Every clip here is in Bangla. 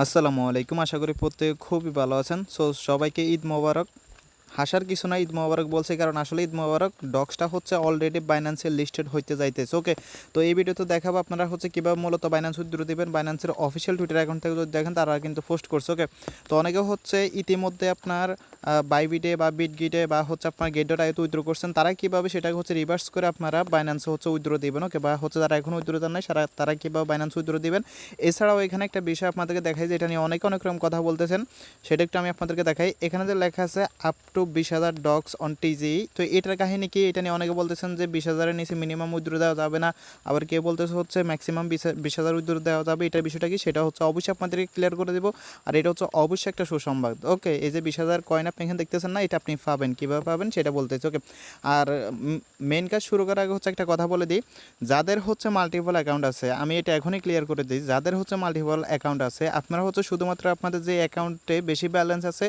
আসসালামু আলাইকুম। আশা করি প্রত্যেকে খুবই ভালো আছেন। সো সবাইকে ঈদ মোবারক। হাসার কিছু না, ঈদ মোবারক বলছি কারণ আসলে ঈদ মোবারক ডক্সটা হচ্ছে অলরেডি বাইন্যান্সে লিস্টেড হইতে যাইতেছে। ওকে, তো এই ভিডিওতে দেখাবো আপনারা হচ্ছে কীভাবে মূলত বাইন্যান্স উইথড্র দিবেন। বাইন্যান্সের অফিসিয়াল টুইটার অ্যাকাউন্ট থেকে যদি দেখেন তারা কিন্তু পোস্ট করছে। ওকে, তো অনেকে হচ্ছে ইতিমধ্যে আপনার বাইবিটে বা বিটগিটে বা হচ্ছে আপনার গেট ডট আইতে উইথড্র করছেন, তারা কীভাবে সেটাকে হচ্ছে রিভার্স করে আপনারা বাইন্যান্সে হচ্ছে উইথড্র দিবেন। ওকে, বা হচ্ছে যারা এখন উইথড্র দেন নাই তারা কীভাবে বাইন্যান্স উইথড্র দিবেন। এছাড়াও এখানে একটা বিষয় আপনাদেরকে দেখাই যে এটা নিয়ে অনেক রকম কথা বলতেছেন, সেটা একটু আমি আপনাদেরকে দেখাই। এখানে যে লেখা আছে up to 20,000 docs on TG, তো এটার কাহিনী কি? এটা নিয়ে অনেকে বলতেছেন যে 20,000-এর নিচে মিনিমাম উইথড্র দেওয়া যাবে না, আবার কেউ বলতেছে হচ্ছে ম্যাক্সিমাম 20,000 উইথড্র দেওয়া যাবে। এটার বিষয়টা কি সেটা হচ্ছে অবশ্যই আপনাদেরকে ক্লিয়ার করে দেবো। আর এটা হচ্ছে অবশ্যই একটা সুসংবাদ। ওকে, এই যে 20,000 কয়েন আপনি এখানে দেখতেছেন না, এটা আপনি পাবেন, কীভাবে পাবেন সেটা বলতেছে। ওকে, আর মেন কাজ শুরু করার আগে হচ্ছে একটা কথা বলে দিই, যাদের হচ্ছে মাল্টিপল অ্যাকাউন্ট আছে, আমি এটা এখনই ক্লিয়ার করে দিই, যাদের হচ্ছে মাল্টিপল অ্যাকাউন্ট আছে আপনারা হচ্ছে শুধুমাত্র আপনাদের যে অ্যাকাউন্টে বেশি ব্যালেন্স আছে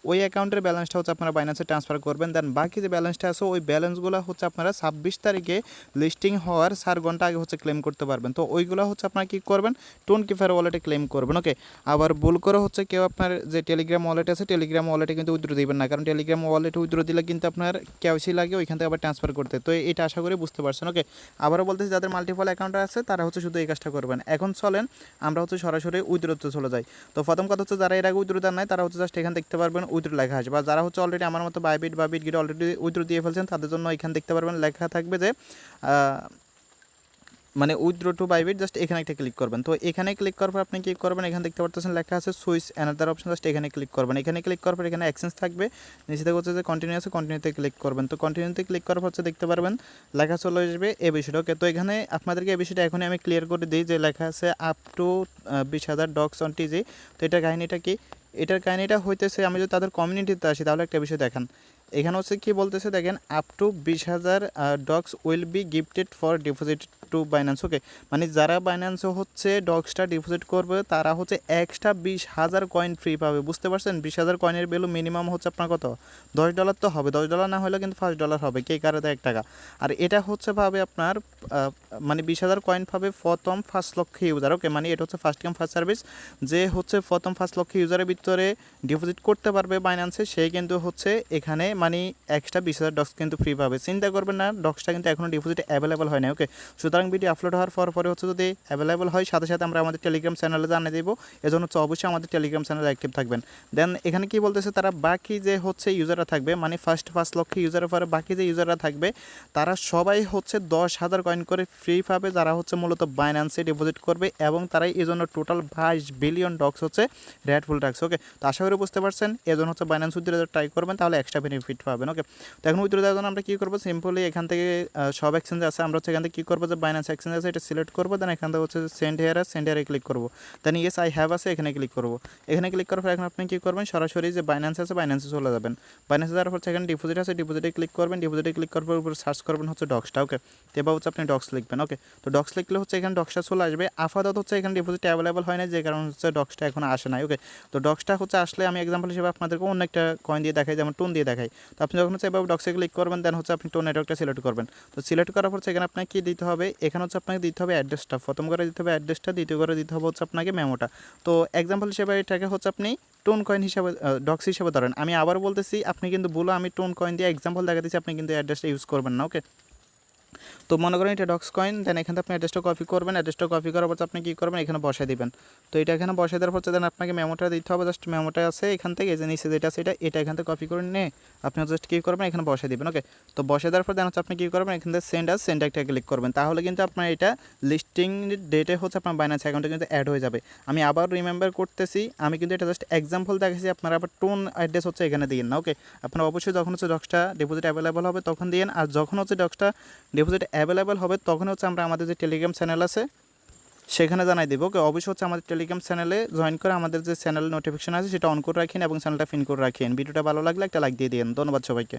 ওই অ্যাকাউন্টের ব্যালেন্সটা হচ্ছে আপনারা বাইন্যান্সে ট্রান্সফার করবেন। দেন বাকি যে ব্যালেন্সটা আছে ওই ব্যালেন্সগুলো হচ্ছে আপনারা 26 তারিখে লিস্টিং হওয়ার 4 ঘন্টা আগে হচ্ছে ক্লেম করতে পারবেন। তো ওইগুলো হচ্ছে আপনারা কী করবেন, টোন কিফার ওয়ালেটে ক্লেম করবেন। ওকে, আবার ভুল করে হচ্ছে কেউ আপনার যে টেলিগ্রাম ওয়ালেট আছে টেলিগ্রাম ওয়ালেটে কিন্তু উইথড্র দিবেন না, কারণ টেলিগ্রাম ওয়ালেটে উইথড্র দিলে কিন্তু আপনার কেওয়াইসি লাগে ওইখান থেকে আবার ট্রান্সফার করতে। তো এটা আশা করি বুঝতে পারছেন। ওকে, আবারও বলতেছি যাদের মাল্টিপল অ্যাকাউন্ট আছে তারা হচ্ছে শুধু এই কাজটা করবেন। এখন চলেন আমরা হচ্ছে সরাসরি উইথড্রতে চলে যাই। তো প্রথম কথা হচ্ছে যারা এর আগে উইথড্র দেন নাই তারা হচ্ছে জাস্ট এখানে দেখতে পারবেন উইথড্র লেখা আসবে। বা যারা হচ্ছে অলরেডি আমার মতো বাইবিট বা বিটগিট অলরেডি উইথড্র দিয়ে ফেলছেন তাদের জন্য এখানে দেখতে পারবেন লেখা থাকবে যে মানে উইথড্র টু বাইবিট, জাস্ট এখানে একটা ক্লিক করবেন। তো এখানে ক্লিক করার পর আপনি কী করবেন, এখানে দেখতে পাচ্ছেন লেখা আছে সুইচ অ্যানাদার অপশন, জাস্ট এখানে ক্লিক করবেন। এখানে ক্লিক করার পর এখানে এক্সচেঞ্জ থাকবে, নিচে থেকে হচ্ছে যে কন্টিনিউ আছে, কন্টিনিউতে ক্লিক করবেন। তো কন্টিনিউতে ক্লিক করার পর হচ্ছে দেখতে পারবেন লেখা চলে আসবে এই বিষয়টা। ওকে, তো এখানে আপনাদেরকে এই বিষয়টা এখনই আমি ক্লিয়ার করে দিই যে লেখা আছে up to 20,000 docs on TG. তো এটার কাহিনিটা কি? এটার কাহিনিটা হইতেছে, আমি যদি তাদের কমিউনিটিতে আসি তাহলে একটা বিষয় দেখেন, এখানে হচ্ছে কি বলতেছে দেখেন, up to 20,000 dogs will be gifted for deposit to Binance. Okay, মানে যারা বাইন্যান্সে হচ্ছে ডগসটা ডিপোজিট করবে তারা হচ্ছে এক্সট্রা 20,000 কয়েন ফ্রি পাবে। বুঝতে পারছেন? 20,000 কয়েনের ভ্যালু মিনিমাম হচ্ছে আপনার কত, $10 তো হবে। $10 না হলে কিন্তু $5 হবে, কে কারে দেয় 1 টাকা। আর এটা হচ্ছে পাবে আপনার মানে 20,000 কয়েন পাবে প্রথম 5 লক্ষ ইউজার। ওকে, মানে এটা হচ্ছে ফার্স্ট কাম ফার্স্ট সার্ভিস, যে হচ্ছে প্রথম 5 লক্ষ ইউজারের ভিতরে ডিপোজিট করতে পারবে বাইন্যান্সে সে কিন্তু হচ্ছে এখানে মানে এক্সট্রা 20,000 ডক্স কিন্তু ফ্রি পাবে। চিন্তা করবেন না, ডক্সটা কিন্তু এখনও ডিপোজিট অ্যাভেলেবল হয় না। ওকে, সুতরাং ভিডিও আপলোড হওয়ার পরে হচ্ছে যদি অ্যাভেলেবল হয় সাথে সাথে আমরা আমাদের টেলিগ্রাম চ্যানেলে জানিয়ে দেবো। এজন্য হচ্ছে অবশ্যই আমাদের টেলিগ্রাম চ্যানেলে অ্যাক্টিভ থাকবেন। দেন এখানে কি বলতেছে, তারা বাকি যে হচ্ছে ইউজাররা থাকবে মানে ফার্স্ট 5 লক্ষ ইউজারের পরে বাকি যে ইউজাররা থাকবে তারা সবাই হচ্ছে 10,000 কয়েন করে ফ্রি পাবে, যারা হচ্ছে মূলত বাইন্যান্সে ডিপোজিট করবে এবং তারাই এই জন্য টোটাল 22 বিলিয়ন ডক্স হচ্ছে রেডফুল ট্যাক্স। ওকে, তো আশা করি বুঝতে পারছেন। এজন্য হচ্ছে বাইন্যান্স উইথড্র ট্রাই করবেন, তাহলে এক্সট্রা বেনিফিট পাবেন। ওকে, তো এখন উইথড্র দেওয়ার জন্য আমরা কী করবো, সিম্পলি এখান থেকে সব এক্সচেঞ্জ আছে, আমরা হচ্ছে এখান থেকে কী করবো যে বাইন্যান্স এক্সচেঞ্জ আছে এটা সিলেক্ট করবো। দেন এখান থেকে হচ্ছে সেন্ড হেয়ার সেন্ড হেয়ারে ক্লিক করবো। দেন ইয়েস আই হ্যাভ আছে, এখানে ক্লিক করবো। এখানে ক্লিক করার পর এখন আপনি কী করবেন, সরাসরি যে বাইন্যান্স আছে বাইন্যান্সে চলে যাবেন। বাইন্যান্সে যাওয়ার পর এখানে ডিপোজিট আছে, ডিপোজিটে ক্লিক করবেন। ডিপোজিটে ক্লিক করার পর উপরে সার্চ করবেন হচ্ছে ডক্সটা। ওকে, তো এবার হচ্ছে আপনি ডক্স লিখবেন। ওকে, তো ডক্স লিখলে হচ্ছে এখানে ডক্সটা চলে আসবে। আপাতত হচ্ছে এখানে ডিপোজিট অ্যাভেলেবল হয় না, যে কারণ হচ্ছে ডক্সটা এখন আসে নাই। ওকে, তো ডক্সটা হচ্ছে আসলে আমি এক্সাম্পল হিসেবে আপনাদেরকে অন্য একটা কয়েন দিয়ে দেখাই, যেমন টোন দিয়ে দেখাই। তো আপনি যখন হচ্ছে এভাবে ডক্সে ক্লিক করবেন দেন হচ্ছে আপনি টোন নেটওয়ার্কটা সিলেক্ট করবেন। তো সিলেক্ট করার পর এখানে আপনাকে কী দিতে হবে, এখানে হচ্ছে আপনাকে দিতে হবে অ্যাড্রেসটা, প্রথম করে দিতে হবে অ্যাড্রেসটা, দ্বিতীয় করে দিতে হবে হচ্ছে আপনাকে মেমোটা। তো এক্সাম্পল হিসেবে এটাকে হচ্ছে আপনি টোন কয়েন হিসাবে ডক্স হিসেবে ধরেন। আমি আবার বলতেছি, আপনি কিন্তু বলো আমি টোন কয়েন দিয়ে এক্সাম্পল দেখাতেছি, আপনি কিন্তু অ্যাড্রেসটা ইউজ করবেন না। ওকে, তো মনে করেন এটা ডক্স কয়েন, দেন এখান থেকে আপনি অ্যাড্রেসটা কপি করবেন। অ্যাড্রেসটা কপি করার পর আপনি কী করবেন, এখানে বসাই দিবেন। তো এটা এখানে বসাই দেওয়ার পর দেন আপনাকে মেমোটা দিতে হবে, জাস্ট মেমোটা আছে এখান থেকে, যে নিচে যেটা আছে এটা এখান থেকে কপি করে নিয়ে আপনি জাস্ট কী করবেন, এখানে বসাই দিবেন। ওকে, তো বসাই দেওয়ার পর দেন হচ্ছে আপনি কী করবেন, এখান থেকে সেন্ড একটা ক্লিক করবেন। তাহলে কিন্তু আপনার এটা লিস্টিং ডেটে হচ্ছে আপনার বাইন্যান্স অ্যাকাউন্টে কিন্তু অ্যাড হয়ে যাবে। আমি আবার রিমেম্বার করতেছি, আমি কিন্তু এটা জাস্ট এক্সাম্পল দেখাচ্ছি, আপনারা আবার টোন অ্যাড্রেস হচ্ছে এখানে দিন না। ওকে, আপনারা অবশ্যই যখন হচ্ছে ডক্সটা ডিপোজিট অ্যাভেলেবল হবে তখন দিন, আর যখন হচ্ছে ডক্সটা ডিপোজিট অ্যাভেলেবল হবে তখন হচ্ছে আমরা আমাদের যে টেলিগ্রাম চ্যানেল আছে সেখানে জানাই দেবো। ওকে, অবশ্যই হচ্ছে আমাদের টেলিগ্রাম চ্যানেলে জয়েন করে আমাদের যে চ্যানেল নোটিফিকেশন আছে সেটা অন করে রাখেন এবং চ্যানেলটা পিন করে রাখেন। ভিডিওটা ভালো লাগলে একটা লাইক দিয়ে দিন। ধন্যবাদ সবাইকে।